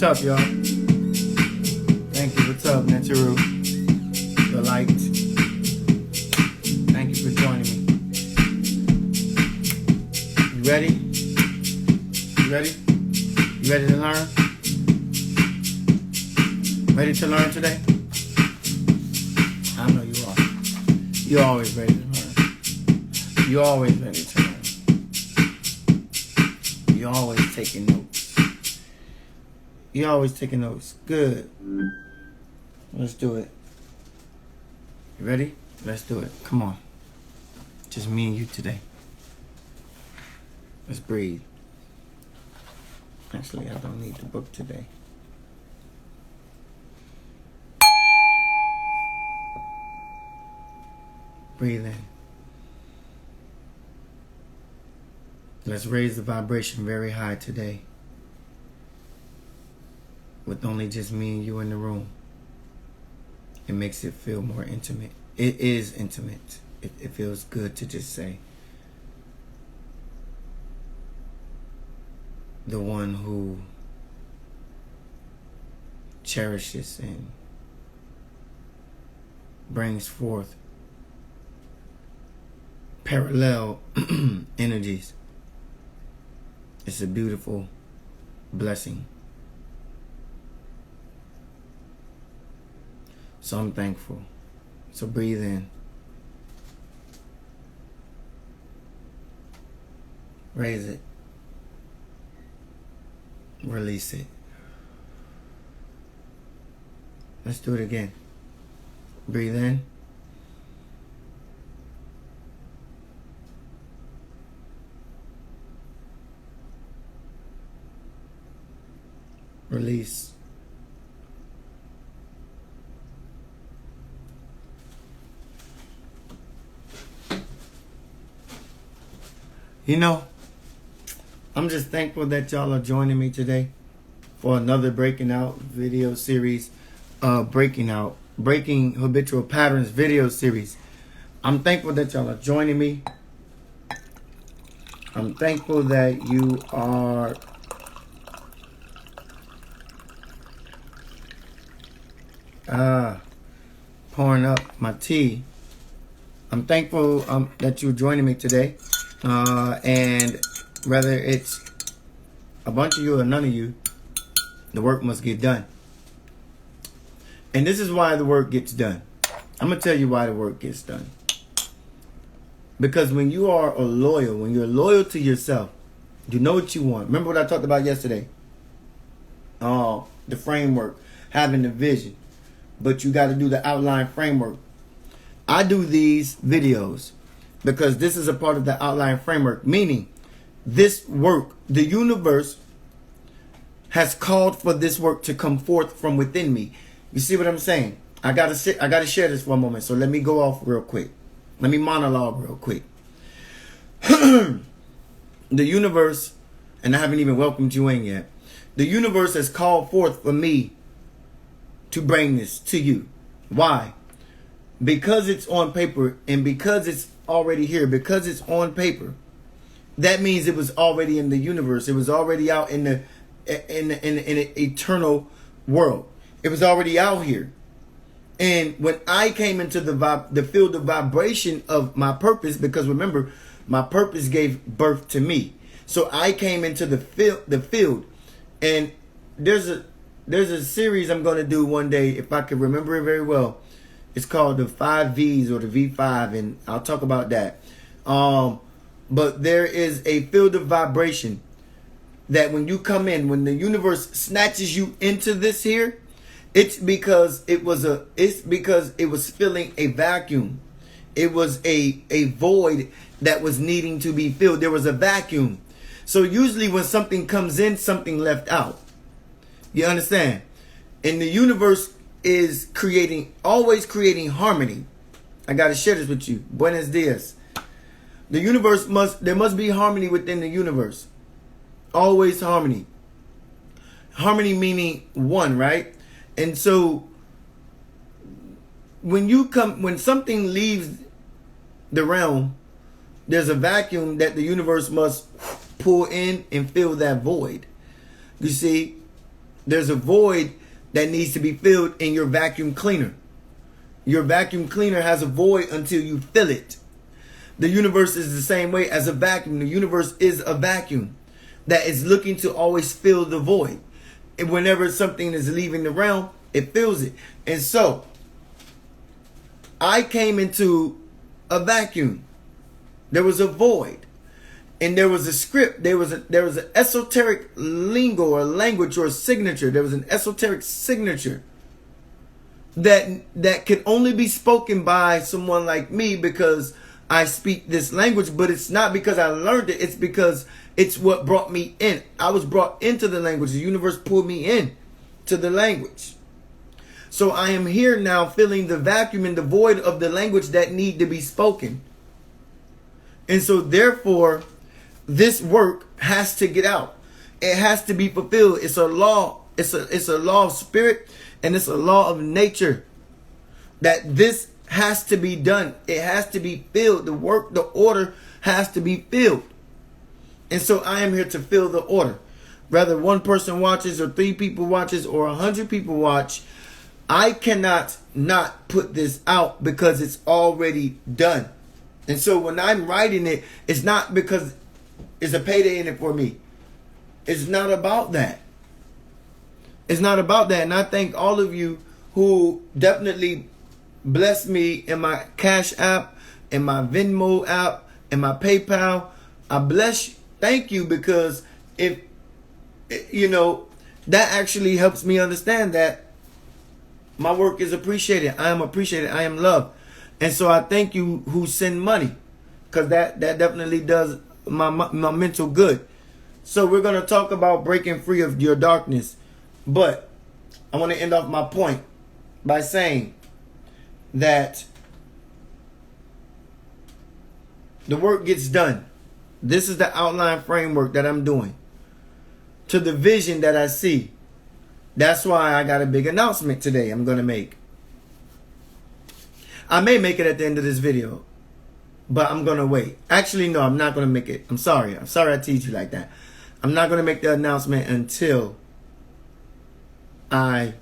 What's up, y'all? up, Neturu? The light. Thank you for joining me. You ready? You ready? You ready to learn? Ready to learn today? I know you are. You're always ready to learn. You're always ready to learn. You're always taking notes. You're always taking notes. Good. Let's do it. You ready? Let's do it. Come on. Just me and you today. Let's breathe. Actually, I don't need the book today. Breathe in. Let's raise the vibration very high today. With only just me and you in the room. It makes it feel more intimate. It is intimate. It feels good to just say. The one who cherishes and brings forth parallel energies. It's a beautiful blessing. So I'm thankful. So breathe in. Raise it. Release it. Let's do it again. Breathe in. Release. You know, I'm just thankful that y'all are joining me today for another Breaking Out video series. Breaking Habitual Patterns video series. I'm thankful that y'all are joining me. I'm thankful that you are pouring up my tea. I'm thankful that you're joining me today. And whether it's a bunch of you or none of you, the work must get done. And this is why the work gets done. I'm going to tell you why the work gets done. Because when you are when you're loyal to yourself, you know what you want. Remember what I talked about yesterday? The framework, having the vision. But you got to do the outline framework. I do these videos because this is a part of the outline framework. Meaning, this work, the universe has called for this work to come forth from within me. You see what I'm saying? I gotta share this for a moment. So let me go off real quick. Let me monologue real quick. The universe, and I haven't even welcomed you in yet. The universe has called forth for me to bring this to you. Why? Because it's on paper, and because it's already here, because it's on paper, that means it was already in the universe. It was already out in the eternal world. It was already out here. And when I came into the field of vibration of my purpose, because remember, my purpose gave birth to me. So I came into the field, and there's a series I'm going to do one day, if I can remember it very well. It's called the 5 V's or the V5, and I'll talk about that. But there is a field of vibration that when you come in, when the universe snatches you into this here, it's because it was filling a vacuum. It was a void that was needing to be filled. There was a vacuum. So usually when something comes in, something left out. You understand? And the universe is always creating harmony. I got to share this with you. Buenos dias. The universe there must be harmony within the universe. Always harmony. Harmony meaning one, right? And so when something leaves the realm, there's a vacuum that the universe must pull in and fill that void. You see, there's a void that needs to be filled in your vacuum cleaner. Your vacuum cleaner has a void until you fill it. The universe is the same way as a vacuum. The universe is a vacuum that is looking to always fill the void. And whenever something is leaving the realm, it fills it. And so, I came into a vacuum. There was a void. And there was a script. There was an esoteric lingo or language or a signature. There was an esoteric signature that could only be spoken by someone like me because I speak this language. But it's not because I learned it. It's because it's what brought me in. I was brought into the language. The universe pulled me in to the language. So I am here now filling the vacuum and the void of the language that need to be spoken. And so therefore, this work has to get out. It has to be fulfilled. It's a law. It's a law of spirit, and it's a law of nature that this has to be done. It has to be filled. The work, the order has to be filled. And so I am here to fill the order. Whether one person watches or 3 people watches or 100 people watch, I cannot not put this out because it's already done. And so when I'm writing it, it's not because it's a payday in it for me. It's not about that. It's not about that. And I thank all of you who definitely bless me in my Cash App, in my Venmo app, in my PayPal. I bless you. Thank you, because if, that actually helps me understand that my work is appreciated. I am appreciated. I am loved. And so I thank you who send money, because that definitely does my mental good. So we're going to talk about breaking free of your darkness. But I want to end off my point by saying that the work gets done. This is the outline framework that I'm doing to the vision that I see. That's why I got a big announcement today I'm going to make. I may make it at the end of this video, but I'm going to wait. Actually, no, I'm not going to make it. I'm sorry. I'm sorry I teach you like that. I'm not going to make the announcement until I'll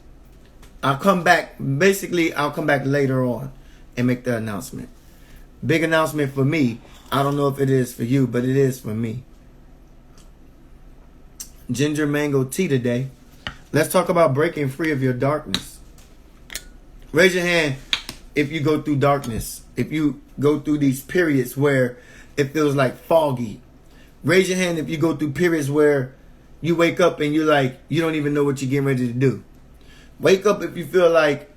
come back. Basically, I'll come back later on and make the announcement. Big announcement for me. I don't know if it is for you, but it is for me. Ginger mango tea today. Let's talk about breaking free of your darkness. Raise your hand if you go through darkness. If you go through these periods where it feels like foggy. Raise your hand if you go through periods where you wake up and you're like, you don't even know what you're getting ready to do. Wake up if you feel like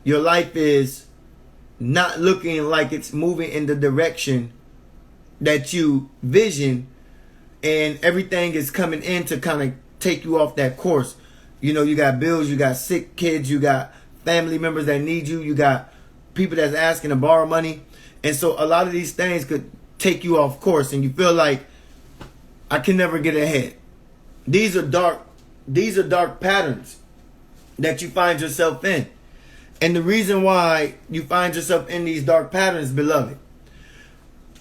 your life is not looking like it's moving in the direction that you vision, and everything is coming in to kind of take you off that course. You got bills, you got sick kids, you got family members that need you, you got people that's asking to borrow money. And so a lot of these things could take you off course, and you feel like, I can never get ahead. These are dark patterns that you find yourself in. And the reason why you find yourself in these dark patterns, beloved.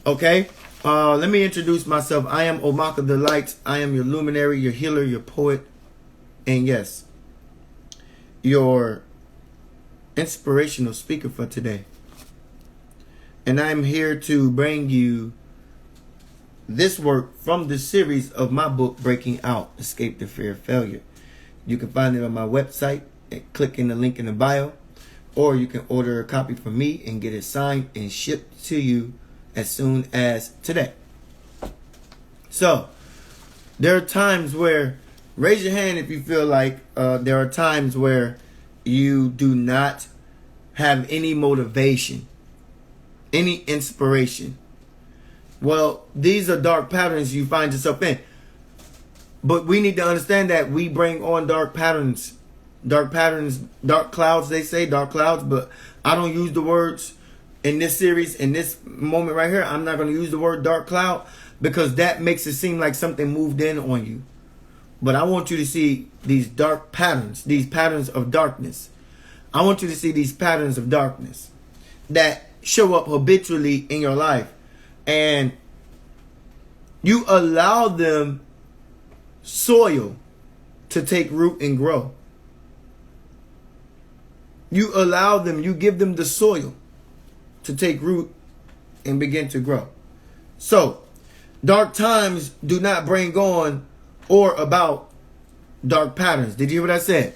Okay? Let me introduce myself. I am Omaka the Light. I am your luminary, your healer, your poet, and yes, your inspirational speaker for today. And I'm here to bring you this work from the series of my book, Breaking Out, Escape the Fear of Failure. You can find it on my website and click in the link in the bio, or you can order a copy from me and get it signed and shipped to you as soon as today. So, there are times where, raise your hand if you feel like there are times where you do not have any motivation, any inspiration. Well, these are dark patterns you find yourself in. But we need to understand that we bring on dark patterns, dark clouds, they say, dark clouds. But I don't use the words in this series, in this moment right here. I'm not going to use the word dark cloud because that makes it seem like something moved in on you. But I want you to see these dark patterns, these patterns of darkness. I want you to see these patterns of darkness that show up habitually in your life. And you allow them soil to take root and grow. You allow them, you give them the soil to take root and begin to grow. So, dark times do not bring on or about dark patterns. Did you hear what I said?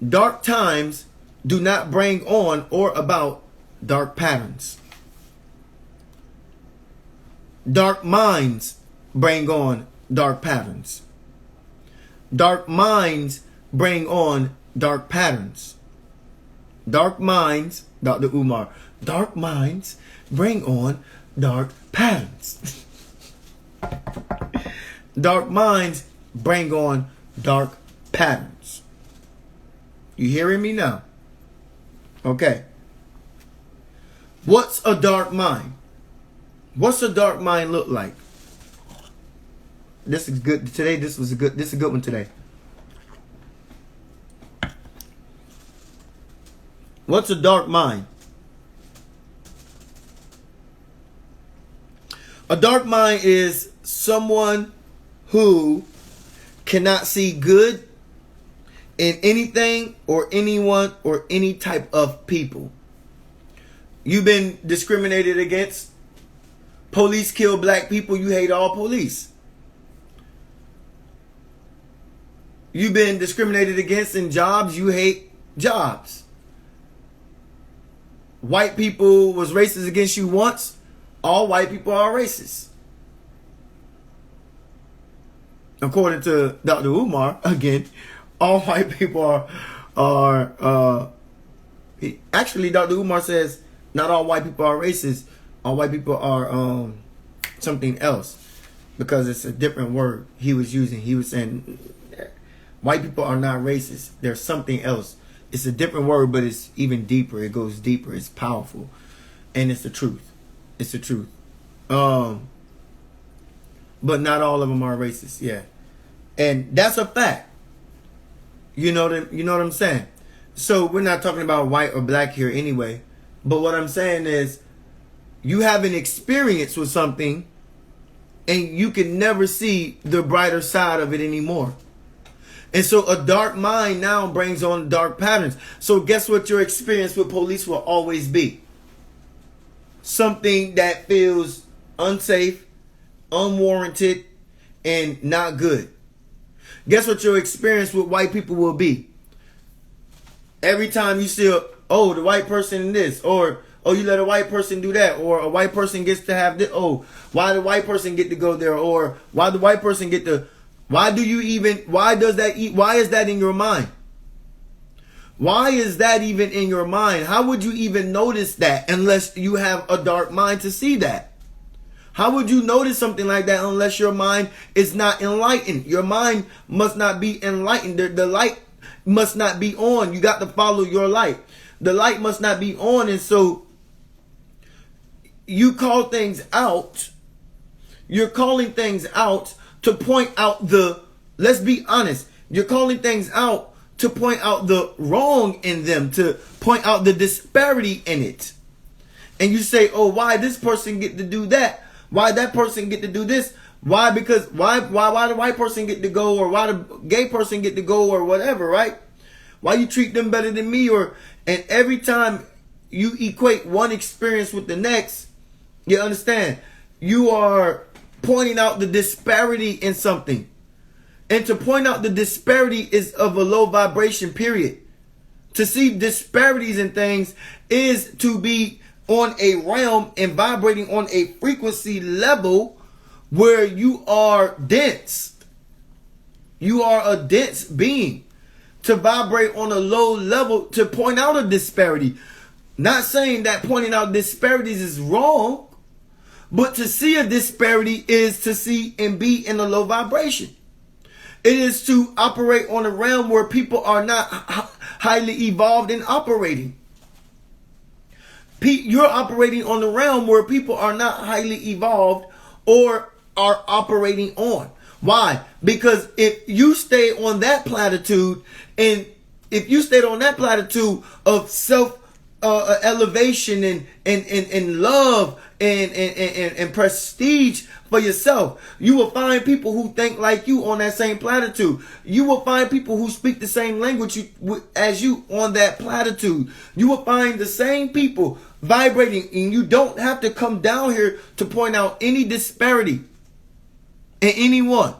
Dark times do not bring on or about dark patterns. Dark minds bring on dark patterns. Dark minds bring on dark patterns. Dark minds, Dr. Umar, dark minds bring on dark patterns. Dark minds bring on dark patterns. You hearing me now? Okay. What's a dark mind? What's a dark mind look like? This is good today. This is a good one today. What's a dark mind? A dark mind is someone who cannot see good in anything or anyone or any type of people. You've been discriminated against. Police kill black people, you hate all police. You've been discriminated against in jobs, you hate jobs. White people was racist against you once, all white people are racist. According to Dr. Umar, again, all white people are actually Dr. Umar says not all white people are racist. All white people are something else, because it's a different word he was using. He was saying white people are not racist. There's something else. It's a different word, but it's even deeper. It goes deeper. It's powerful, and it's the truth. It's the truth. But not all of them are racist. Yeah, and that's a fact. You know what I'm saying? So we're not talking about white or black here anyway. But what I'm saying is, you have an experience with something, and you can never see the brighter side of it anymore. And so a dark mind now brings on dark patterns. So guess what your experience with police will always be? Something that feels unsafe, unwarranted, and not good. Guess what your experience with white people will be? Every time you see the white person in this, or you let a white person do that, or a white person gets to have this. Why the white person get to go there, or why the white person get to? Why is that in your mind? Why is that even in your mind? How would you even notice that unless you have a dark mind to see that? How would you notice something like that unless your mind is not enlightened? Your mind must not be enlightened. The light must not be on. You got to follow your light. The light must not be on, and so you call things out. You're calling things out to point out let's be honest, you're calling things out to point out the wrong in them, to point out the disparity in it. And you say, why this person get to do that? Why that person get to do this? Why the white person get to go, or why the gay person get to go, or whatever, right? Why you treat them better than me? And every time you equate one experience with the next, you understand, you are pointing out the disparity in something. And to point out the disparity is of a low vibration, period. To see disparities in things is to be on a realm and vibrating on a frequency level where you are dense. You are a dense being. To vibrate on a low level, to point out a disparity. Not saying that pointing out disparities is wrong, but to see a disparity is to see and be in a low vibration. It is to operate on a realm where people are not highly evolved in operating. You're operating on the realm where people are not highly evolved or are operating on. Why? Because if you stay on that platitude, and if you stayed on that platitude of elevation and love and prestige for yourself. You will find people who think like you on that same platitude. You will find people who speak the same language as you on that platitude. You will find the same people vibrating, and you don't have to come down here to point out any disparity in anyone.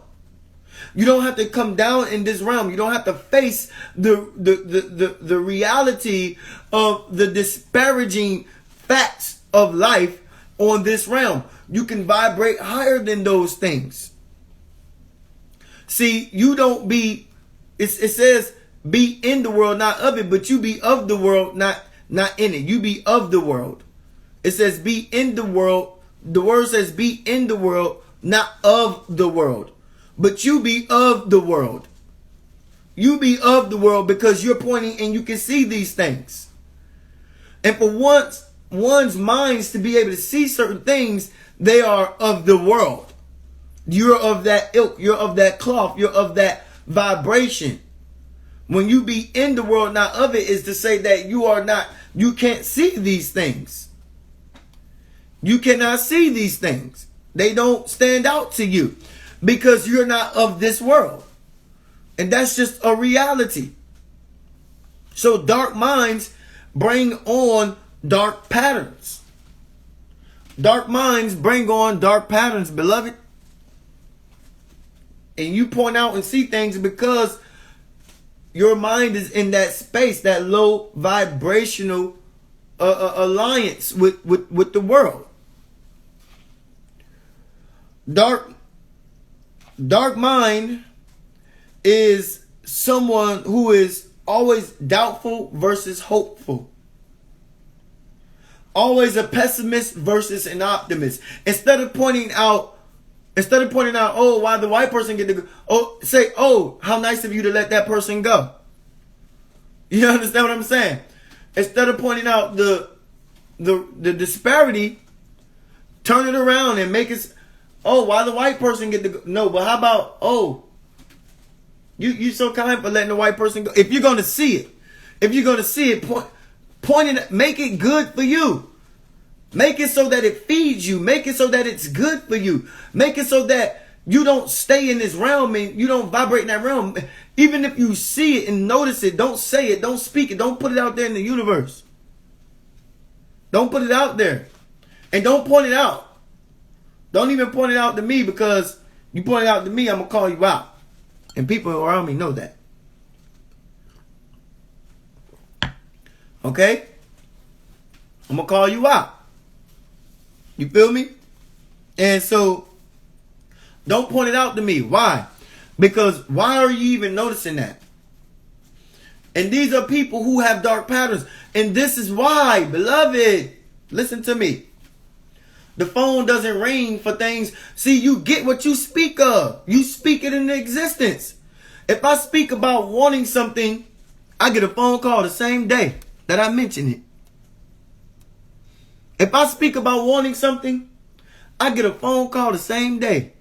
You don't have to come down in this realm. You don't have to face the reality of the disparaging facts of life on this realm. You can vibrate higher than those things. See, you don't be, it says be in the world, not of it, but you be of the world, not in it. You be of the world. It says be in the world. The word says be in the world, not of the world. But you be of the world. You be of the world because you're pointing and you can see these things. And for one's minds to be able to see certain things, they are of the world. You're of that ilk. You're of that cloth. You're of that vibration. When you be in the world, not of it, is to say that you can't see these things. You cannot see these things. They don't stand out to you. Because you're not of this world. And that's just a reality. So dark minds bring on dark patterns. Dark minds bring on dark patterns, beloved. And you point out and see things because your mind is in that space, that low vibrational alliance with the world. Dark mind is someone who is always doubtful versus hopeful. Always a pessimist versus an optimist. Instead of pointing out, oh, why the white person get to go? Oh, say, oh, how nice of you to let that person go. You understand what I'm saying? Instead of pointing out the disparity, turn it around and make it. Oh, why the white person get to go? No, but how about, oh, you so kind for letting the white person go. If you're going to see it, point it, make it good for you. Make it so that it feeds you. Make it so that it's good for you. Make it so that you don't stay in this realm and you don't vibrate in that realm. Even if you see it and notice it, don't say it, don't speak it, don't put it out there in the universe. Don't put it out there. And don't point it out. Don't even point it out to me, because you point it out to me, I'm going to call you out. And people around me know that. Okay? I'm going to call you out. You feel me? And so, don't point it out to me. Why? Because why are you even noticing that? And these are people who have dark patterns. And this is why, beloved, listen to me. The phone doesn't ring for things. See, you get what you speak of. You speak it into existence. If I speak about wanting something, I get a phone call the same day that I mention it. If I speak about wanting something, I get a phone call the same day.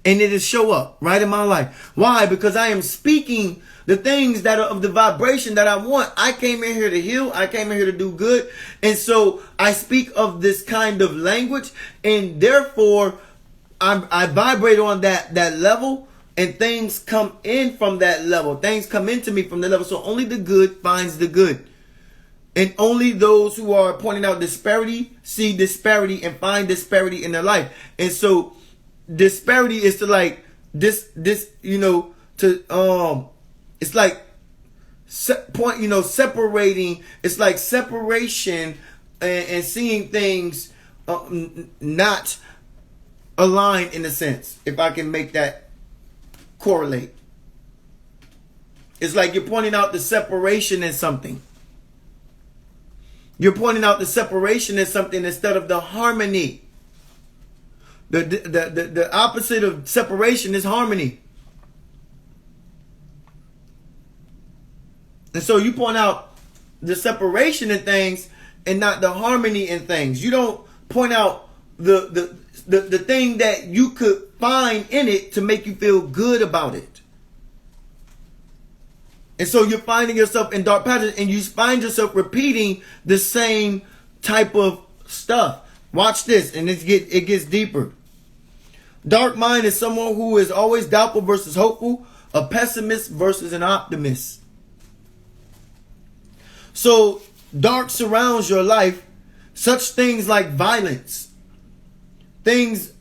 And it'll show up right in my life. Why? Because I am speaking the things that are of the vibration that I want. I came in here to heal. I came in here to do good. And so I speak of this kind of language. And therefore, I vibrate on that level. And things come in from that level. Things come into me from the level. So only the good finds the good. And only those who are pointing out disparity see disparity and find disparity in their life. And so disparity is to like this, you know, to it's like separating. It's like separation and seeing things not aligned in a sense. If I can make that correlate, it's like you're pointing out the separation in something. You're pointing out the separation in something instead of the harmony. The opposite of separation is harmony. And so you point out the separation in things and not the harmony in things. You don't point out the thing that you could find in it to make you feel good about it. And so you're finding yourself in dark patterns, and you find yourself repeating the same type of stuff. Watch this, and it gets deeper. Dark mind is someone who is always doubtful versus hopeful, a pessimist versus an optimist. So dark surrounds your life. Such things like violence. These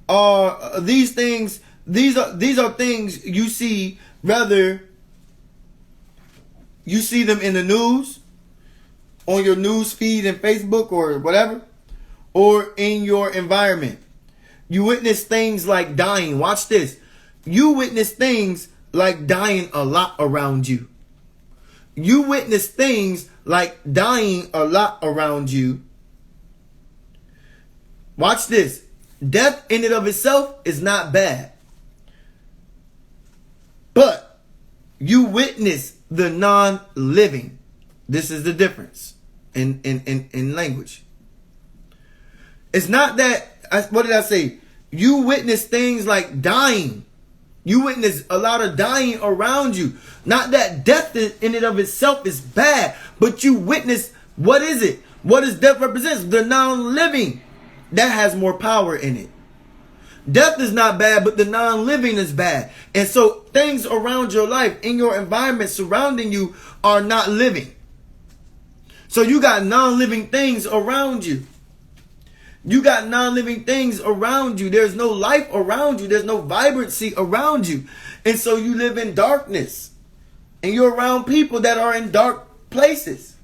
are things you see, rather you see them in the news, on your news feed in Facebook or whatever, or in your environment. You witness things like dying. Watch this. You witness things like dying a lot around you. You witness things like dying a lot around you. Watch this. Death in and of itself is not bad. But you witness the non-living. This is the difference in language. It's not that, what did I say? You witness things like dying. You witness a lot of dying around you. Not that death in and of itself is bad, but you witness, what is it? What does death represent? The non-living. That has more power in it. Death is not bad, but the non-living is bad. And so things around your life, in your environment surrounding you, are not living. So you got non-living things around you. You got non-living things around you. There's no life around you. There's no vibrancy around you. And so you live in darkness. And you're around people that are in dark places.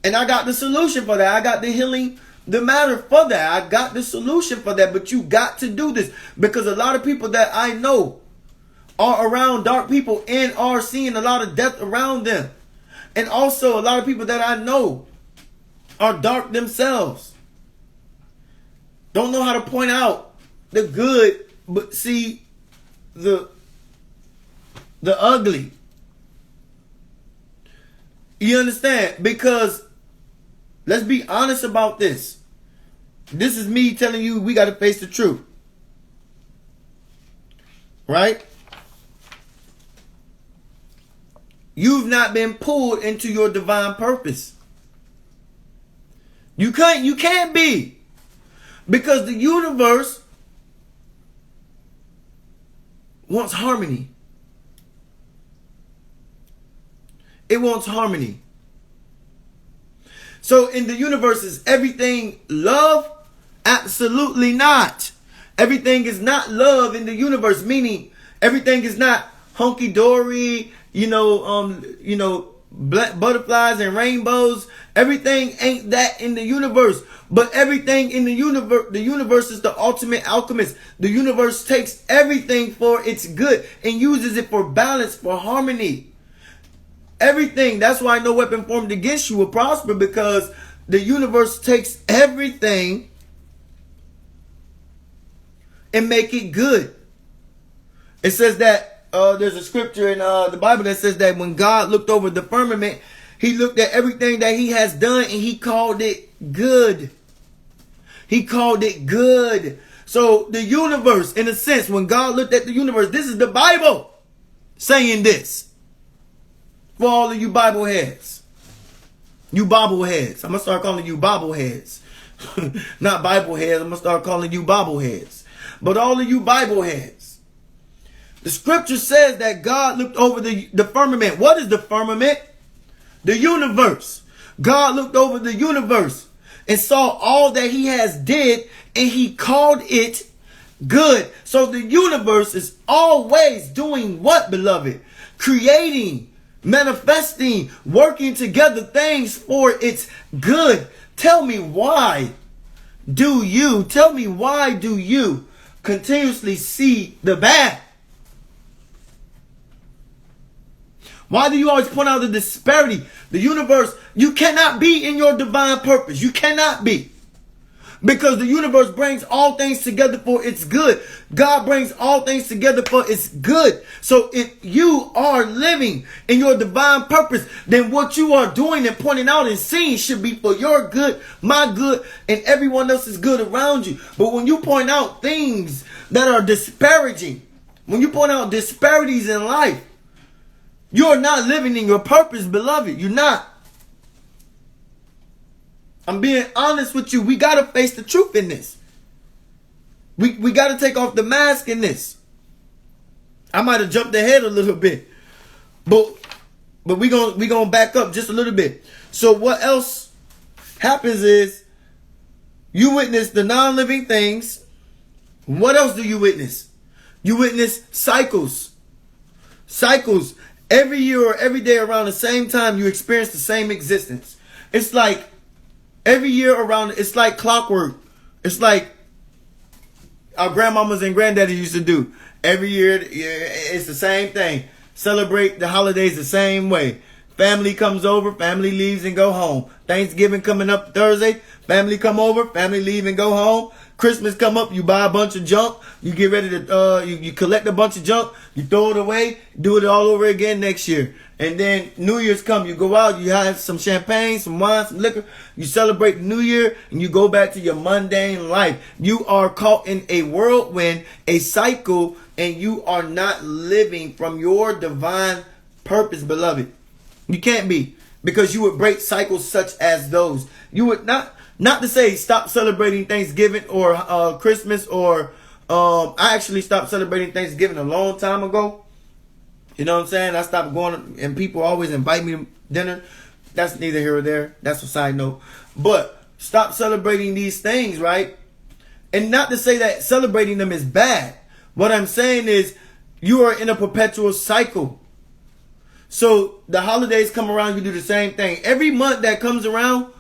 And I got the solution for that. I got the healing, the matter for that. I got the solution for that. But you got to do this. Because a lot of people that I know are around dark people and are seeing a lot of death around them. And also a lot of people that I know are dark themselves. Don't know how to point out the good, but see the ugly. You understand? Because let's be honest about this. This is me telling you we got to face the truth. Right? You've not been pulled into your divine purpose. You can't be. Because the universe wants harmony. It wants harmony. So in the universe, is everything love? Absolutely not. Everything is not love in the universe, meaning everything is not hunky-dory, black butterflies and rainbows. Everything ain't that in the universe. But everything in the universe is the ultimate alchemist. The universe takes everything for its good and uses it for balance, for harmony. Everything. That's why no weapon formed against you will prosper, because the universe takes everything and make it good. It says that there's a scripture in the Bible that says that when God looked over the firmament, he looked at everything that he has done and he called it good. He called it good. So the universe, in a sense, when God looked at the universe, this is the Bible saying this. For all of you Bible heads. You Bible heads. I'm going to start calling you Bible heads. Not Bible heads. I'm going to start calling you Bible heads. But all of you Bible heads. The scripture says that God looked over the firmament. What is the firmament? The universe. God looked over the universe and saw all that he has did, and he called it good. So the universe is always doing what, beloved? Creating, manifesting, working together things for its good. Tell me why do you continuously see the bad? Why do you always point out the disparity? The universe, you cannot be in your divine purpose. You cannot be. Because the universe brings all things together for its good. God brings all things together for its good. So if you are living in your divine purpose, then what you are doing and pointing out and seeing should be for your good, my good, and everyone else's good around you. But when you point out things that are disparaging, when you point out disparities in life, You are not living in your purpose, beloved. You're not. I'm being honest with you. We got to face the truth in this. We got to take off the mask in this. I might have jumped ahead a little bit. But we gonna back up just a little bit. So what else happens is you witness the non-living things. What else do you witness? You witness cycles. Cycles. Every year or every day around the same time, you experience the same existence. It's like every year around, it's like clockwork. It's like our grandmamas and granddaddy used to do. Every year, it's the same thing. Celebrate the holidays the same way. Family comes over, family leaves and go home. Thanksgiving coming up Thursday, family come over, family leave and go home. Christmas come up, you buy a bunch of junk. You get ready to, you collect a bunch of junk. You throw it away, do it all over again next year. And then New Year's come, you go out, you have some champagne, some wine, some liquor. You celebrate the New Year and you go back to your mundane life. You are caught in a whirlwind, a cycle, and you are not living from your divine purpose, beloved. You can't be, because you would break cycles such as those. You would not to say stop celebrating Thanksgiving or Christmas or I actually stopped celebrating Thanksgiving a long time ago. You know what I'm saying? I stopped going, and people always invite me to dinner. That's neither here or there. That's a side note. But stop celebrating these things, right? And not to say that celebrating them is bad. What I'm saying is you are in a perpetual cycle. So the holidays come around, you do the same thing. Every month that comes around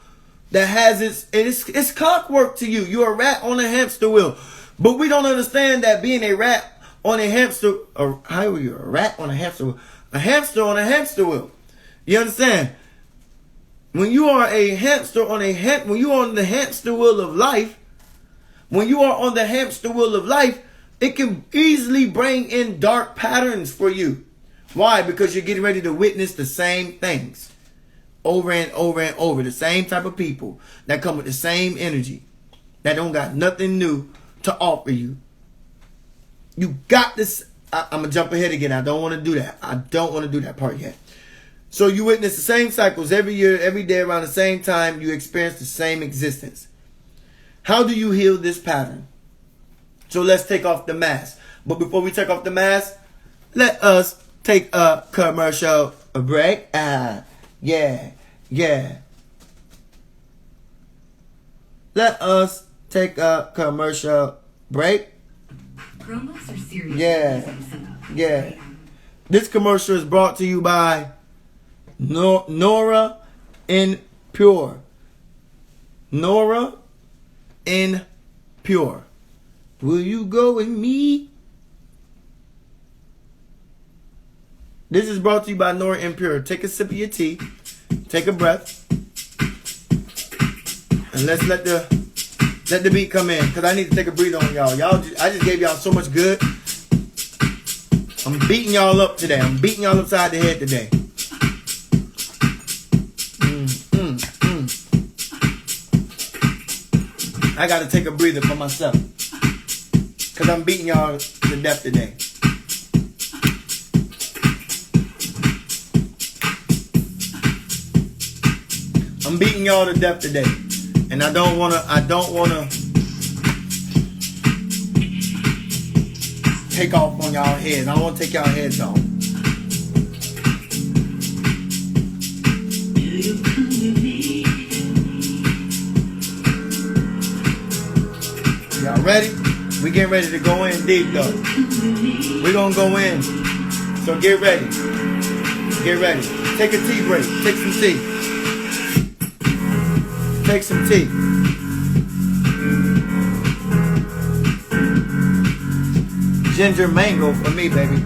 that has it's clockwork to you. You're a rat on a hamster wheel. But we don't understand that being a rat on a hamster, or how are you? A rat on a hamster wheel. A hamster on a hamster wheel. You understand? When you are a hamster on when you are on the hamster wheel of life, it can easily bring in dark patterns for you. Why? Because you're getting ready to witness the same things over and over and over. The same type of people that come with the same energy, that don't got nothing new to offer you. You got this. I'm going to jump ahead again. I don't want to do that. I don't want to do that part yet. So you witness the same cycles every year, every day around the same time. You experience the same existence. How do you heal this pattern? So let's take off the mask. But before we take off the mask, let us take a commercial break. Yeah. Let us take a commercial break. Promos are serious. Yeah. This commercial is brought to you by Nora in Pure. Nora in Pure. Will you go with me? This is brought to you by Nora Impure. Take a sip of your tea. Take a breath. And let's let the beat come in. Because I need to take a breather on y'all. I just gave y'all so much good. I'm beating y'all up today. I'm beating y'all upside the head today. I got to take a breather for myself. Because I'm beating y'all to death today. I'm beating y'all to death today. And I don't wanna take off on y'all heads. I don't wanna take y'all heads off. Y'all ready? We getting ready to go in deep though. We're gonna go in. So get ready. Get ready. Take a tea break. Take some tea. Take some tea. Ginger mango for me, baby.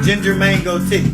Ginger mango tea.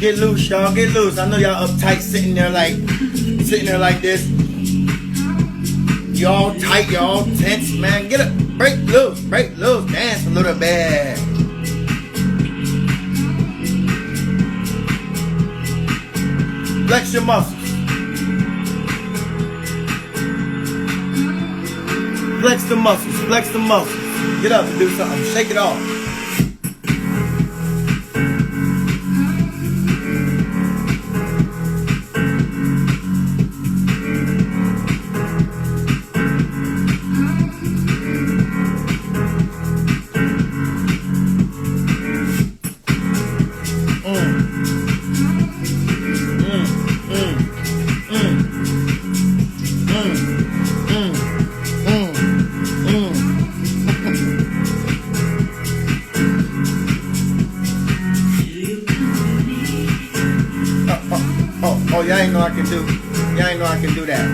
Get loose, y'all. Get loose. I know y'all uptight sitting there like this. Y'all tight, y'all tense, man. Get up. Break loose. Break loose. Dance a little bit. Flex your muscles. Flex the muscles. Flex the muscles. Get up and do something. Shake it off. Oh, y'all ain't know I can do. Y'all ain't know I can do that.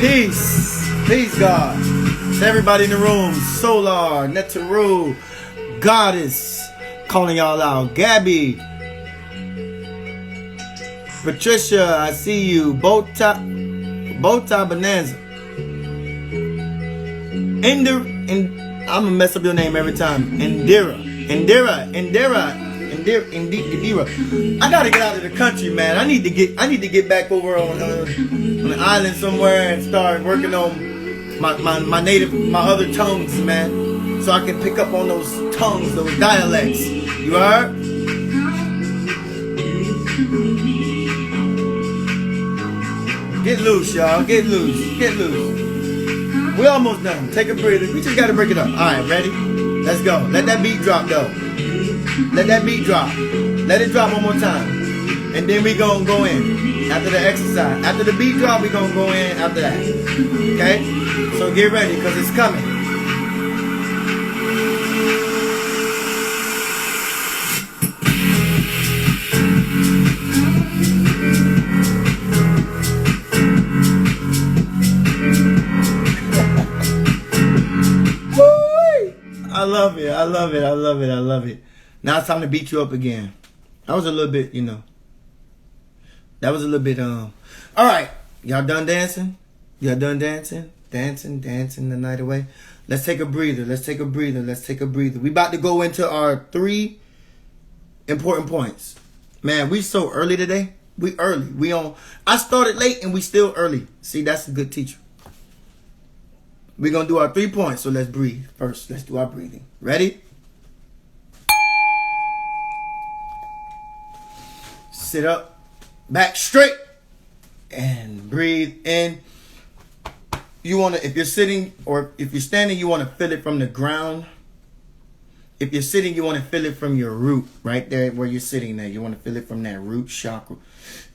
Peace. Peace, God. To everybody in the room. Solar, Netaru, Goddess. Calling y'all out. Gabby. Patricia, I see you. Bowtie Bonanza. I'm gonna mess up your name every time. Indira. I gotta get out of the country, man. I need to get back over on an island somewhere and start working on my other tongues, man. So I can pick up on those tongues, those dialects. You heard? Get loose, y'all. Get loose. Get loose. We almost done. Take a breather. We just gotta break it up. Alright, ready? Let's go. Let that beat drop though. Let that beat drop. Let it drop one more time. And then we gonna go in. After the exercise. After the beat drop, we gonna go in after that. Okay? So get ready, because it's coming. I love it. I love it. I love it. I love it. Now it's time to beat you up again. That was a little bit, That was a little bit, All right. Y'all done dancing? Y'all done dancing? Dancing the night away? Let's take a breather. Let's take a breather. Let's take a breather. We about to go into our 3 important points. Man, we so early today. We early. I started late and we still early. See, that's a good teacher. We're going to do our 3 points, so let's breathe. First, let's do our breathing. Ready? Sit up, back straight, and breathe in. You want to, if you're sitting or if you're standing, you want to feel it from the ground. If you're sitting, you want to feel it from your root, right there where you're sitting there. You want to feel it from that root chakra.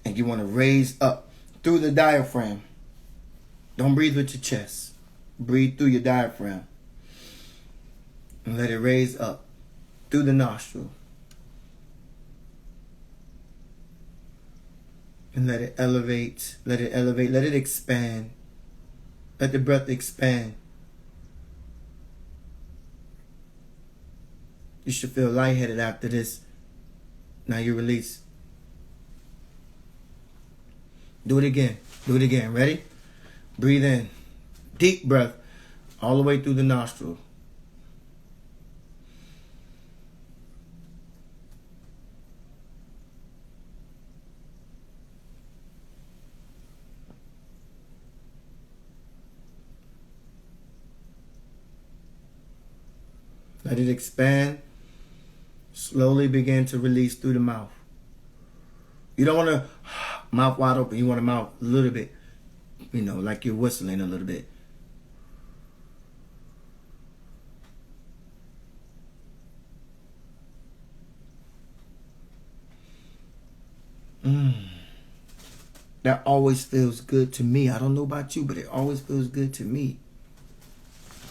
And you want to raise up through the diaphragm. Don't breathe with your chest. Breathe through your diaphragm and let it raise up through the nostril and let it elevate, let it expand, let the breath expand. You should feel lightheaded after this. Now you release. Do it again. Ready? Breathe in. Deep breath all the way through the nostril. Let it expand. Slowly begin to release through the mouth. You don't want to mouth wide open. You want to mouth a little bit, like you're whistling a little bit. That always feels good to me. I don't know about you, but it always feels good to me.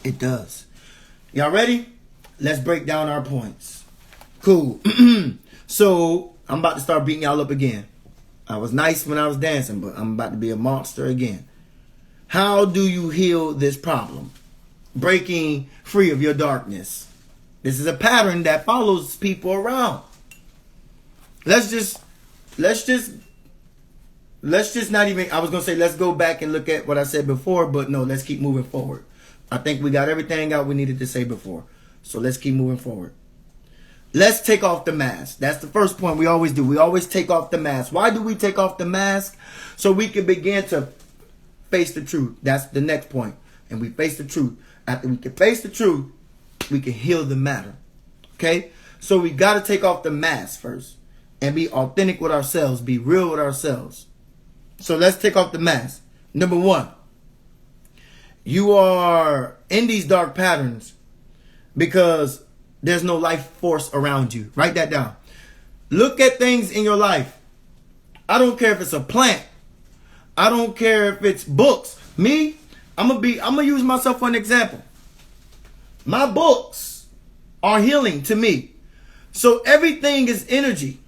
It does. Y'all ready? Let's break down our points. Cool. So, I'm about to start beating y'all up again. I was nice when I was dancing, but I'm about to be a monster again. How do you heal this problem? breaking free of your darkness. This is a pattern that follows people around. Let's just not even, I was going to say, let's go back and look at what I said before, but no, let's keep moving forward. I think we got everything out we needed to say before. So let's keep moving forward. Let's take off the mask. That's the first point we always do. We always take off the mask. Why do we take off the mask? So we can begin to face the truth. That's the next point. And we face the truth. After we can face the truth, we can heal the matter. Okay? So we got to take off the mask first and be authentic with ourselves. Be real with ourselves. So let's take off the mask. Number one, you are in these dark patterns because there's no life force around you. Write that down. Look at things in your life. I don't care if it's a plant. I don't care if it's books. Me, I'm gonna use myself for an example. My books are healing to me. So everything is energy.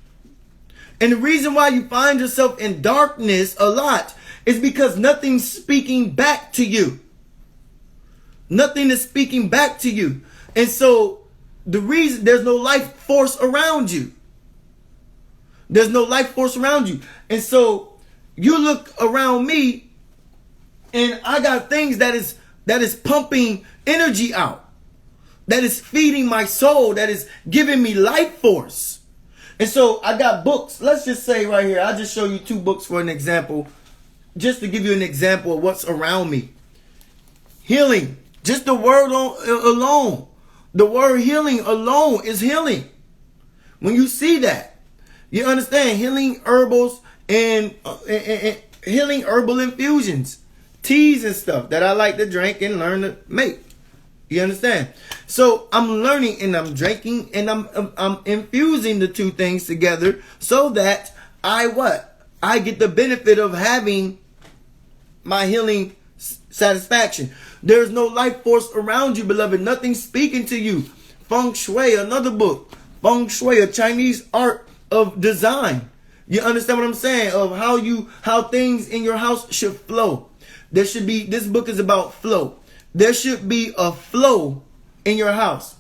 And the reason why you find yourself in darkness a lot is because nothing's speaking back to you. Nothing is speaking back to you. And so the reason, there's no life force around you. There's no life force around you. And so you look around me and I got things that is pumping energy out. That is feeding my soul. That is giving me life force. And so I got books. Let's just say right here, I'll just show you 2 books for an example. Just to give you an example of what's around me. Healing. Just the word alone. The word healing alone is healing. When you see that, you understand healing herbals and healing herbal infusions, teas and stuff that I like to drink and learn to make. You understand? So I'm learning and I'm drinking and I'm infusing the 2 things together so that I get the benefit of having my healing satisfaction. There's no life force around you, beloved. Nothing speaking to you. Feng Shui, another book. Feng Shui, a Chinese art of design. You understand what I'm saying? Of how things in your house should flow. This book is about flow. There should be a flow in your house.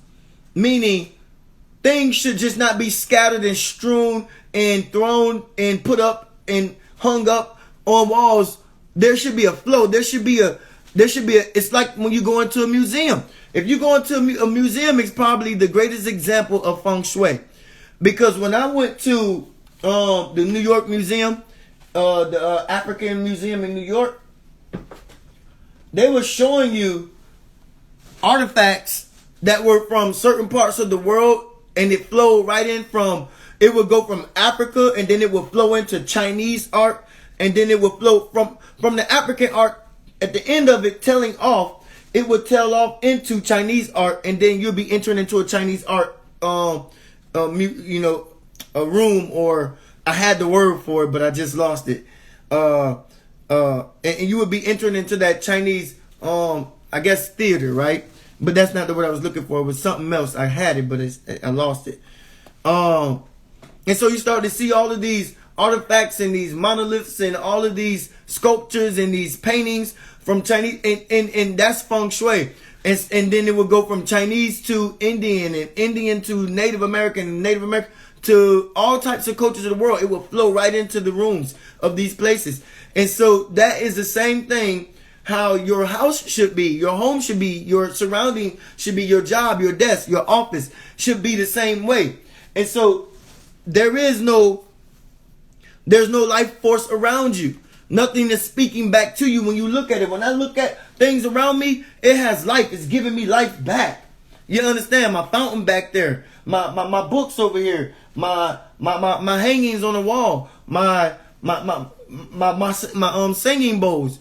Meaning things should just not be scattered and strewn and thrown and put up and hung up on walls. There should be a flow. It's like when you go into a museum. If you go into a museum, it's probably the greatest example of feng shui. Because when I went to the New York Museum, the African Museum in New York, they were showing you artifacts that were from certain parts of the world, and it flowed right in from, it would go from Africa, and then it would flow into Chinese art, and then it would flow from the African art. At the end of it, tailing off, it would tail off into Chinese art, and then you'll be entering into a Chinese art, a room, or I had the word for it, but I just lost it. And you would be entering into that Chinese, I guess, theater, right? But that's not the word I was looking for. It was something else. I had it, but I lost it. And so you start to see all of these artifacts and these monoliths and all of these sculptures and these paintings from Chinese, and that's feng shui. And then it would go from Chinese to Indian, and Indian to Native American, and Native American to all types of cultures of the world. It will flow right into the rooms of these places. And so that is the same thing, how your house should be, your home should be, your surrounding should be, your job, your desk, your office should be the same way. And so there's no life force around you. Nothing is speaking back to you when you look at it. When I look at things around me, it has life. It's giving me life back. You understand? My fountain back there, my books over here, my hangings on the wall, my singing bowls.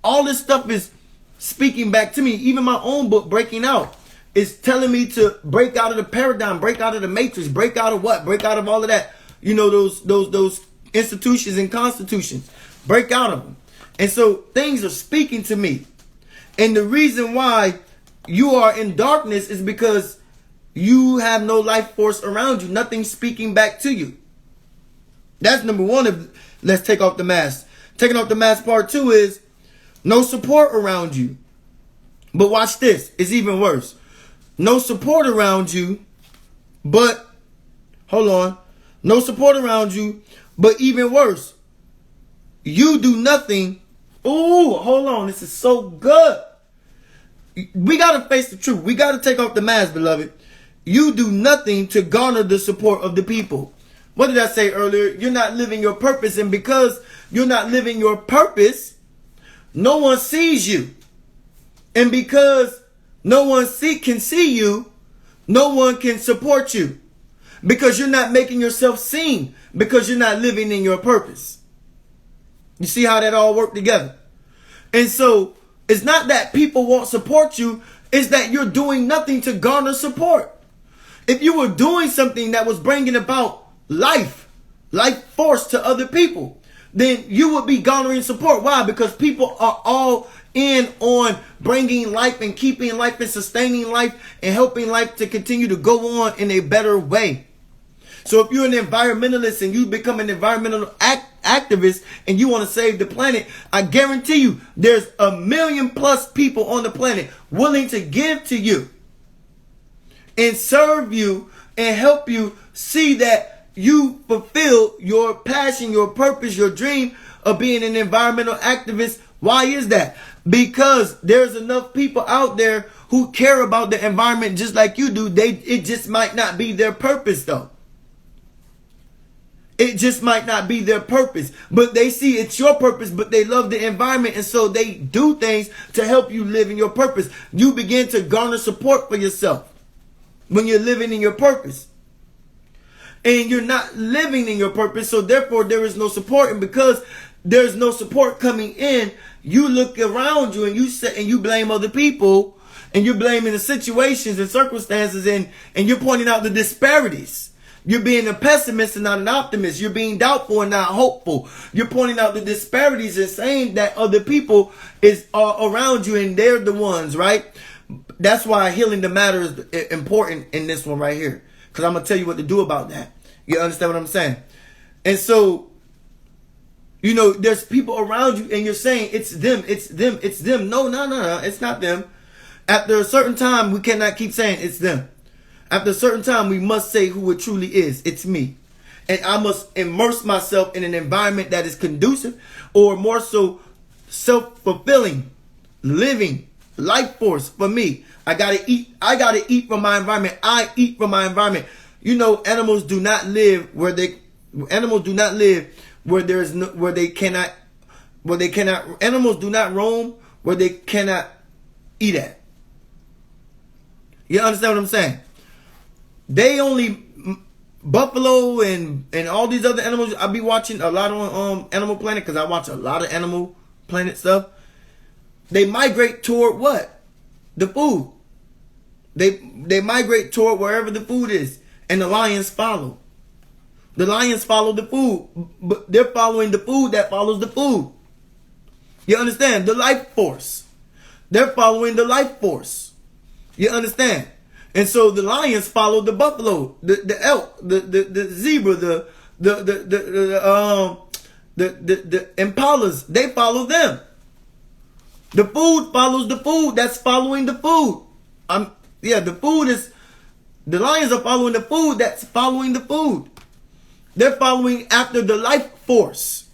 All this stuff is speaking back to me. Even my own book, Breaking Out, is telling me to break out of the paradigm, break out of the matrix, break out of what? Break out of all of that. You know, those institutions and constitutions. Break out of them. And so things are speaking to me. And the reason why you are in darkness is because you have no life force around you. Nothing's speaking back to you. That's number one. Let's take off the mask. Taking off the mask part 2 is no support around you. But watch this. It's even worse. No support around you, but hold on. No support around you, but even worse. You do nothing. Ooh, hold on. This is so good. We got to face the truth. We got to take off the mask, beloved. You do nothing to garner the support of the people. What did I say earlier? You're not living your purpose. And because you're not living your purpose, no one sees you. And because no one can see you, no one can support you. Because you're not making yourself seen. Because you're not living in your purpose. You see how that all worked together? And so it's not that people won't support you. It's that you're doing nothing to garner support. If you were doing something that was bringing about life force to other people, then you would be garnering support. Why? Because people are all in on bringing life and keeping life and sustaining life and helping life to continue to go on in a better way. So if you're an environmentalist and you become an environmental activist and you want to save the planet, I guarantee you there's 1 million plus people on the planet willing to give to you and serve you and help you see that you fulfill your passion, your purpose, your dream of being an environmental activist. Why is that? Because there's enough people out there who care about the environment just like you do. It just might not be their purpose though. It just might not be their purpose, but they see it's your purpose, but they love the environment. And so they do things to help you live in your purpose. You begin to garner support for yourself when you're living in your purpose. And you're not living in your purpose, so therefore there is no support. And because there's no support coming in, you look around you and you blame other people, and you're blaming the situations and circumstances, and you're pointing out the disparities. You're being a pessimist and not an optimist. You're being doubtful and not hopeful. You're pointing out the disparities and saying that other people are around you and they're the ones, right? That's why healing the matter is important in this one right here. Because I'm going to tell you what to do about that. You understand what I'm saying? And so, you know, there's people around you and you're saying it's them, it's them, it's them. No, it's not them. After a certain time, we cannot keep saying it's them. After a certain time, we must say who it truly is. It's me. And I must immerse myself in an environment that is conducive, or more so self-fulfilling, living, life force for me. I gotta eat. I gotta eat from my environment. I eat from my environment. You know, animals do not live where they cannot. Animals do not roam where they cannot eat at. You understand what I'm saying? They only, buffalo and all these other animals. I be watching a lot on Animal Planet, because I watch a lot of Animal Planet stuff. They migrate toward what? The food. They migrate toward wherever the food is, and the lions follow. The lions follow the food, but they're following the food that follows the food. You understand? The life force. They're following the life force. You understand? And so the lions follow the buffalo, the elk, the zebra, the impalas. They follow them. The food follows the food that's following the food. The lions are following the food that's following the food. They're following after the life force.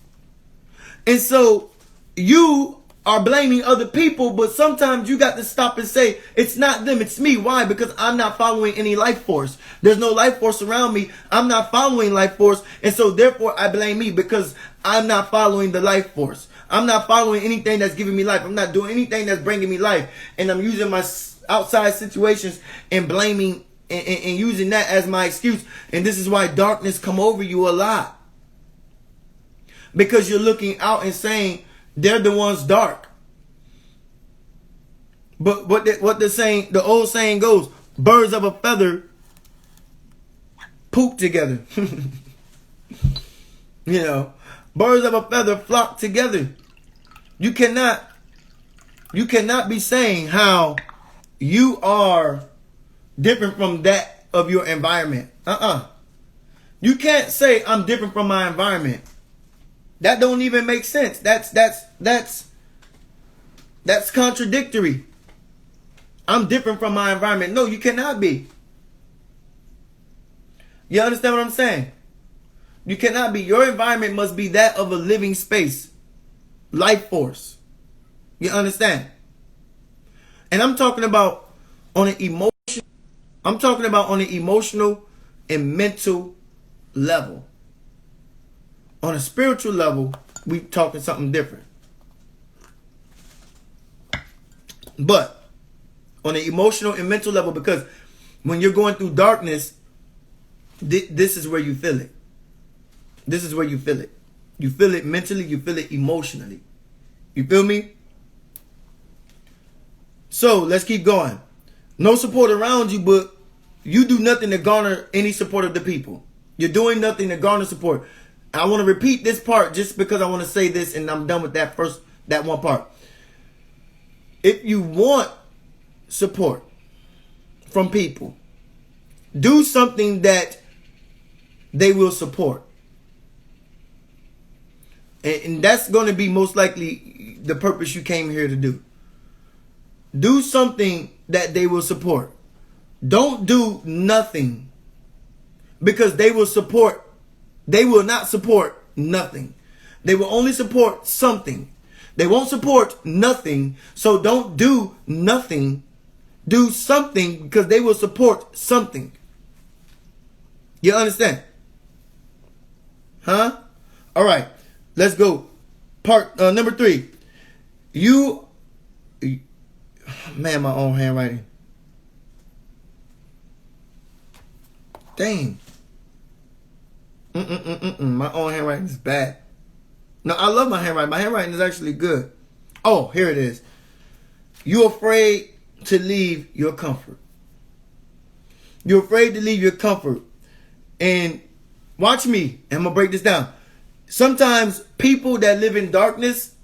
And so you are blaming other people, but sometimes you got to stop and say, it's not them, it's me. Why? Because I'm not following any life force. There's no life force around me. I'm not following life force. And so therefore I blame me, because I'm not following the life force. I'm not following anything that's giving me life. I'm not doing anything that's bringing me life. And I'm using my outside situations and blaming and using that as my excuse. And this is why darkness come over you a lot. Because you're looking out and saying, they're the ones dark. But what the old saying goes, birds of a feather poop together. You know, birds of a feather flock together. You cannot be saying how you are different from that of your environment. You can't say I'm different from my environment. That don't even make sense. That's contradictory. I'm different from my environment. No, you cannot be. You understand what I'm saying? You cannot be. Your environment must be that of a living space. Life force. You understand? And I'm talking about on an emotion. I'm talking about on an emotional and mental level. On a spiritual level, we talking something different. But on an emotional and mental level, because when you're going through darkness, this is where you feel it. This is where you feel it. You feel it mentally, you feel it emotionally. You feel me? So let's keep going. No support around you, but you do nothing to garner any support of the people. You're doing nothing to garner support. I want to repeat this part just because I want to say this, and I'm done with that one part. If you want support from people, do something that they will support. And that's going to be most likely the purpose you came here to do. Do something that they will support. Don't do nothing, because they will support. They will not support nothing. They will only support something. They won't support nothing. So don't do nothing. Do something, because they will support something. You understand? Huh? All right. Let's go. Part number 3. Man, my own handwriting. Dang. My own handwriting is bad. No, I love my handwriting. My handwriting is actually good. Oh, here it is. You're afraid to leave your comfort. You're afraid to leave your comfort. And watch me. I'm going to break this down. Sometimes people that live in darkness,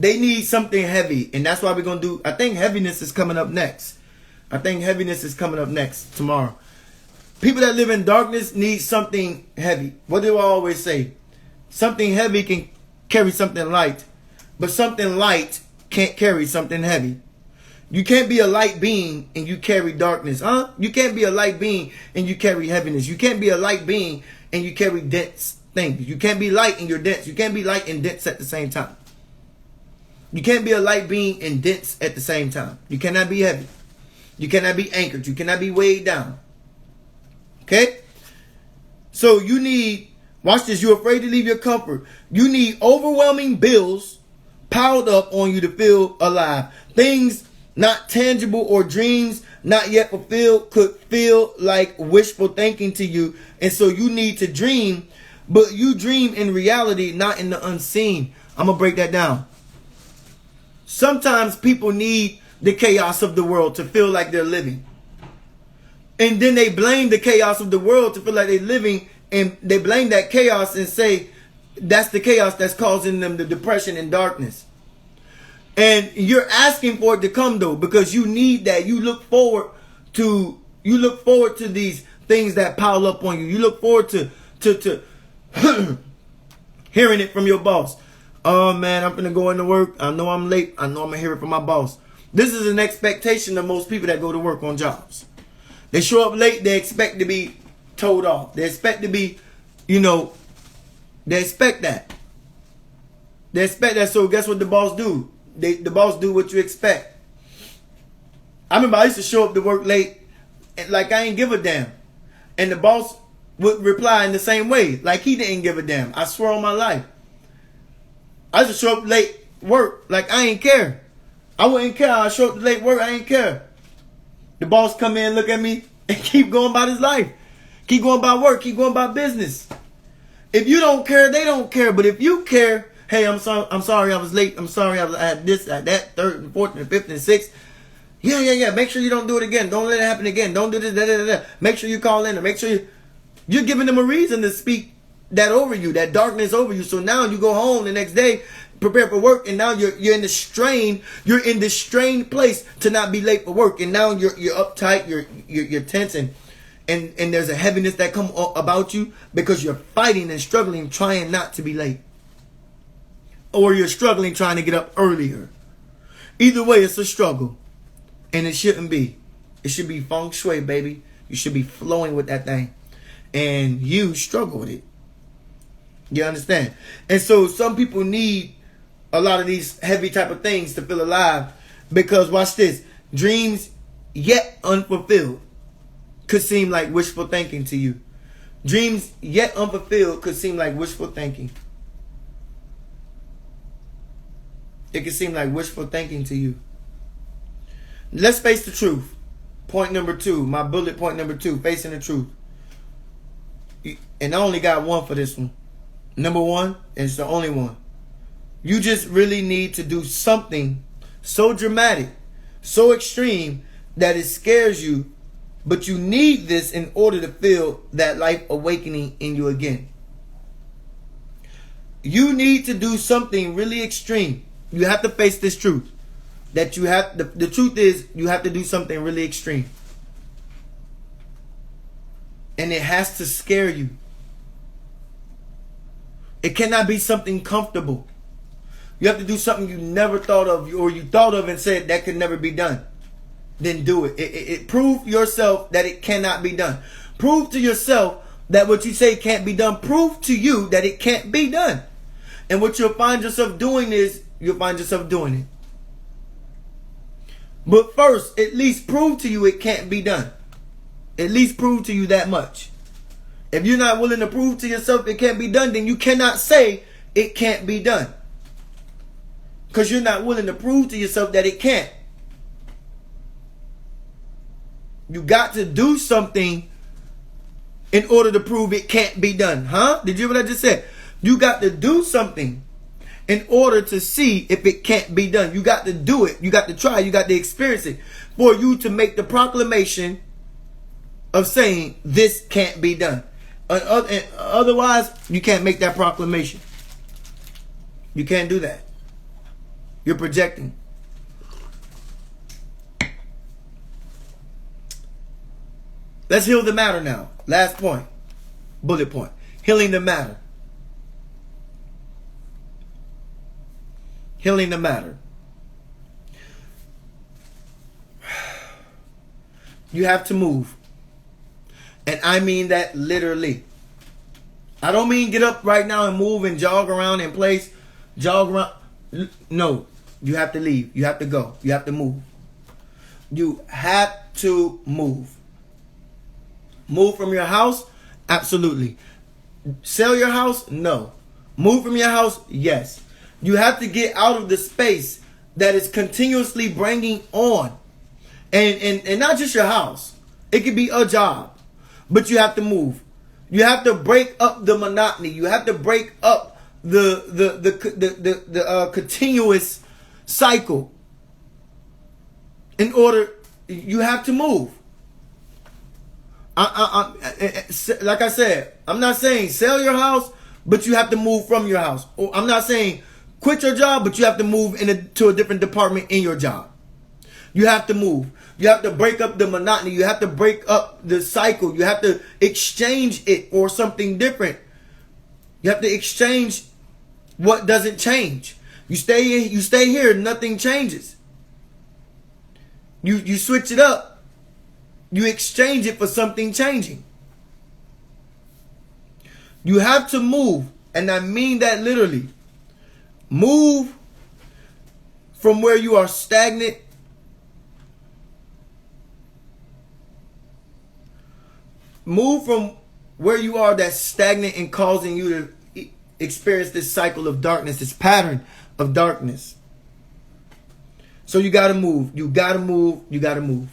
they need something heavy. And that's why we're going to do, I think heaviness is coming up next. Tomorrow. People that live in darkness need something heavy. What do I always say? Something heavy can carry something light, but something light can't carry something heavy. You can't be a light being and you carry darkness, huh? You can't be a light being and you carry heaviness. You can't be a light being and you carry dense things. You can't be light and you're dense. You can't be light and dense at the same time. You can't be a light being and dense at the same time. You cannot be heavy. You cannot be anchored. You cannot be weighed down. Okay? So you need, watch this, you're afraid to leave your comfort. You need overwhelming bills piled up on you to feel alive. Things not tangible or dreams not yet fulfilled could feel like wishful thinking to you. And so you need to dream, but you dream in reality, not in the unseen. I'm going to break that down. Sometimes people need the chaos of the world to feel like they're living. And then they blame the chaos of the world to feel like they're living. And they blame that chaos and say that's the chaos that's causing them the depression and darkness. And you're asking for it to come though, because you need that. You look forward to these things that pile up on you. You look forward to hearing it from your boss. Oh man, I'm gonna go into work. I know I'm late. I know I'm gonna hear it from my boss. This is an expectation of most people that go to work on jobs. They show up late. They expect to be told off. They expect to be, they expect that. They expect that. So guess what the boss do? The boss do what you expect. I remember I used to show up to work late, and like I ain't give a damn. And the boss would reply in the same way, like he didn't give a damn. I swear on my life. I used to show up late work, like I ain't care. I wouldn't care. I show up late work, I ain't care. The boss come in, look at me, and keep going about his life. Keep going about work, keep going about business. If you don't care, they don't care. But if you care, hey, I'm sorry I was late. I'm sorry I had this, I had that, third and fourth and fifth and sixth. Yeah. Make sure you don't do it again. Don't let it happen again. Don't do this, Make sure you call in, or make sure you're giving them a reason to speak that over you, that darkness over you. So now you go home the next day, prepare for work, and now you're in the strained place to not be late for work. And now you're uptight, you're tense, and there's a heaviness that come about you because you're fighting and struggling, trying not to be late. Or you're struggling trying to get up earlier. Either way, it's a struggle. And it shouldn't be. It should be feng shui, baby. You should be flowing with that thing. And you struggle with it. You understand? And so some people need a lot of these heavy type of things to feel alive. Because watch this. Dreams yet unfulfilled could seem like wishful thinking to you. Dreams yet unfulfilled could seem like wishful thinking. It could seem like wishful thinking to you. Let's face the truth. Point number 2. My bullet point number 2. Facing the truth. And I only got one for this one. Number 1, and it's the only one. You just really need to do something so dramatic, so extreme, that it scares you. But you need this in order to feel that life awakening in you again. You need to do something really extreme. You have to face this truth. That you have, the truth is, you have to do something really extreme. And it has to scare you. It cannot be something comfortable. You have to do something you never thought of, or you thought of and said that could never be done. Then do it. Prove yourself that it cannot be done. Prove to yourself that what you say can't be done. Prove to you that it can't be done. And what you'll find yourself doing is, you'll find yourself doing it. But first, at least prove to you it can't be done. At least prove to you that much. If you're not willing to prove to yourself it can't be done, then you cannot say it can't be done. Because you're not willing to prove to yourself that it can't. You got to do something in order to prove it can't be done. Huh? Did you hear what I just said? You got to do something in order to see if it can't be done. You got to do it. You got to try. You got to experience it for you to make the proclamation of saying this can't be done. Otherwise, you can't make that proclamation. You can't do that. You're projecting. Let's heal the matter now. Last point. Bullet point. Healing the matter. Healing the matter. You have to move. And I mean that literally. I don't mean get up right now and move and jog around in place. Jog around. No. You have to leave. You have to go. You have to move. You have to move. Move from your house? Absolutely. Sell your house? No. Move from your house? Yes. You have to get out of the space that is continuously bringing on. And not just your house. It could be a job. But you have to move. You have to break up the monotony. You have to break up the continuous cycle. In order, you have to move. Like I said, I'm not saying sell your house, but you have to move from your house. Or I'm not saying quit your job, but you have to move to a different department in your job. You have to move. You have to break up the monotony. You have to break up the cycle. You have to exchange it for something different. You have to exchange what doesn't change. You stay here, nothing changes. You switch it up. You exchange it for something changing. You have to move, and I mean that literally. Move from where you are stagnant. Move from where you are that's stagnant and causing you to experience this cycle of darkness, this pattern of darkness. So you got to move. You got to move. You got to move.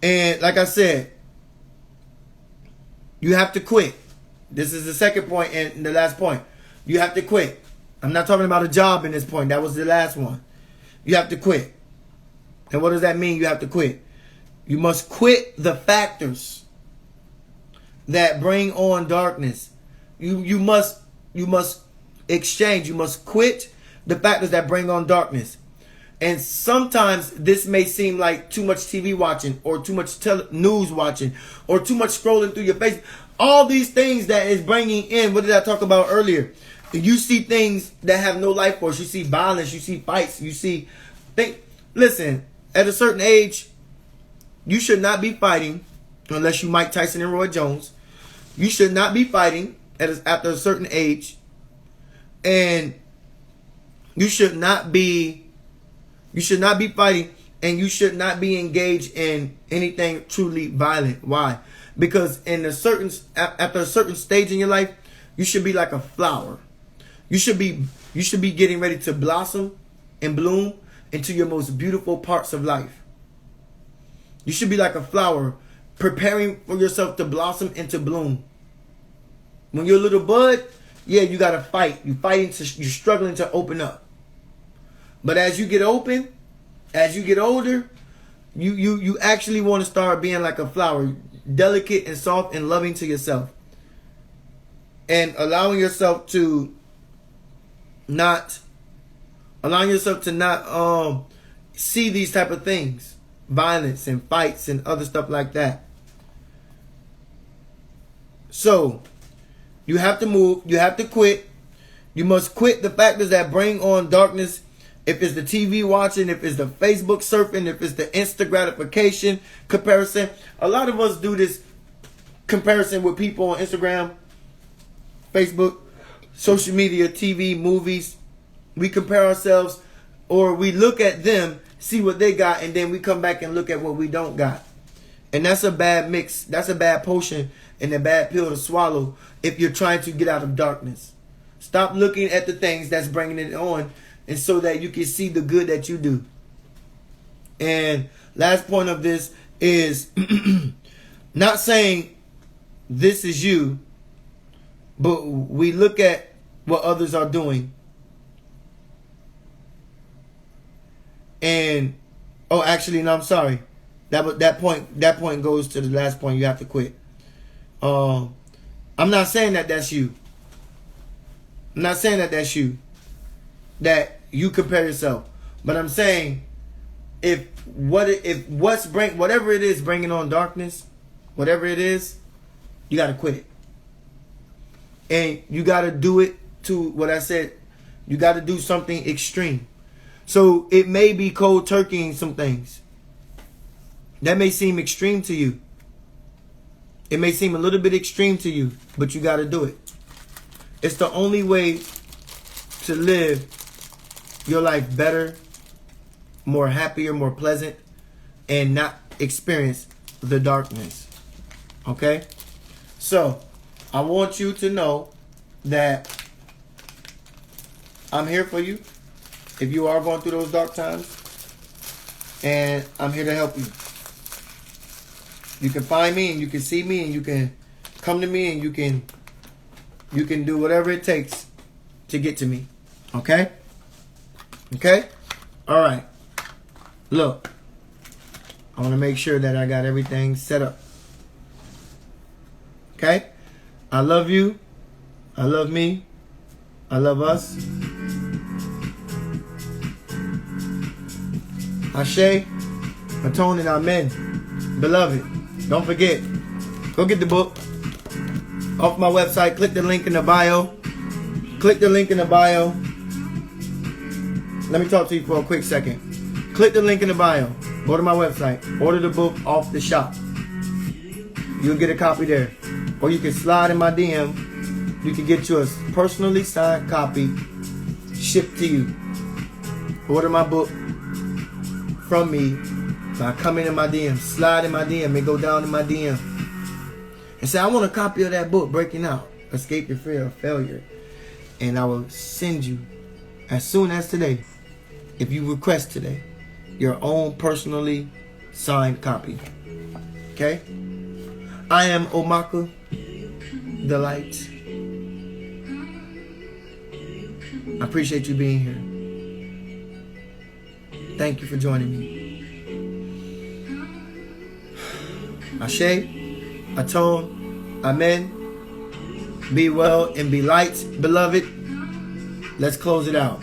And like I said, you have to quit. This is the second point and the last point. You have to quit. I'm not talking about a job in this point. That was the last one. You have to quit. And what does that mean? You have to quit. You must quit the factors that bring on darkness. You must exchange. You must quit the factors that bring on darkness. And sometimes this may seem like too much TV watching, or too much news watching, or too much scrolling through your face. All these things that is bringing in, what did I talk about earlier? You see things that have no life force. You see violence. You see fights. You see things. Listen, at a certain age, you should not be fighting, unless you Mike Tyson and Roy Jones. You should not be fighting after a certain age, and you should not be fighting, and you should not be engaged in anything truly violent. Why? Because after a certain stage in your life, you should be like a flower. You should be getting ready to blossom and bloom into your most beautiful parts of life. You should be like a flower, preparing for yourself to blossom and to bloom. When you're a little bud, yeah, you gotta fight. You're struggling to open up. But as you get older, you actually want to start being like a flower, delicate and soft and loving to yourself, and allowing yourself to not see these type of things, violence and fights and other stuff like that. So you have to move. You have to quit. You must quit the factors that bring on darkness. If it's the TV watching, if it's the Facebook surfing, if it's the instant gratification comparison. A lot of us do this comparison with people on Instagram, Facebook, social media, TV, movies. We compare ourselves, or we look at them, see what they got, and then we come back and look at what we don't got. And that's a bad mix. That's a bad potion and a bad pill to swallow if you're trying to get out of darkness. Stop looking at the things that's bringing it on, and so that you can see the good that you do. And last point of this is not saying this is you, but we look at what others are doing. And I'm sorry. That point goes to the last point. You have to quit. I'm not saying that that's you. I'm not saying that that's you. That you compare yourself, but I'm saying whatever it is bringing on darkness, whatever it is, you got to quit it, and you got to do it to what I said. You got to do something extreme. So it may be cold turkeying some things. That may seem extreme to you. It may seem a little bit extreme to you, but you got to do it. It's the only way to live your life better, more happier, more pleasant, and not experience the darkness. Okay? So, I want you to know that I'm here for you if you are going through those dark times, and I'm here to help you. You can find me, and you can see me, and you can come to me, and you can do whatever it takes to get to me. Okay? Okay? All right. Look, I want to make sure that I got everything set up. Okay? I love you. I love me. I love us. Ashe, Atone, and Amen. Beloved, don't forget, go get the book off my website. Click the link in the bio. Click the link in the bio. Let me talk to you for a quick second. Click the link in the bio. Go to my website. Order the book off the shop. You'll get a copy there. Or you can slide in my DM. You can get you a personally signed copy shipped to you. Order my book from me by coming in my DM. Slide in my DM and go down in my DM. And say, I want a copy of that book, Breaking Out. Escape Your Fear of Failure. And I will send you, as soon as today, if you request today, your own personally signed copy. Okay? I am Omaka, the light. I appreciate you being here. Thank you for joining me. Ashe, Atone, Amen. Be well and be light, beloved. Let's close it out.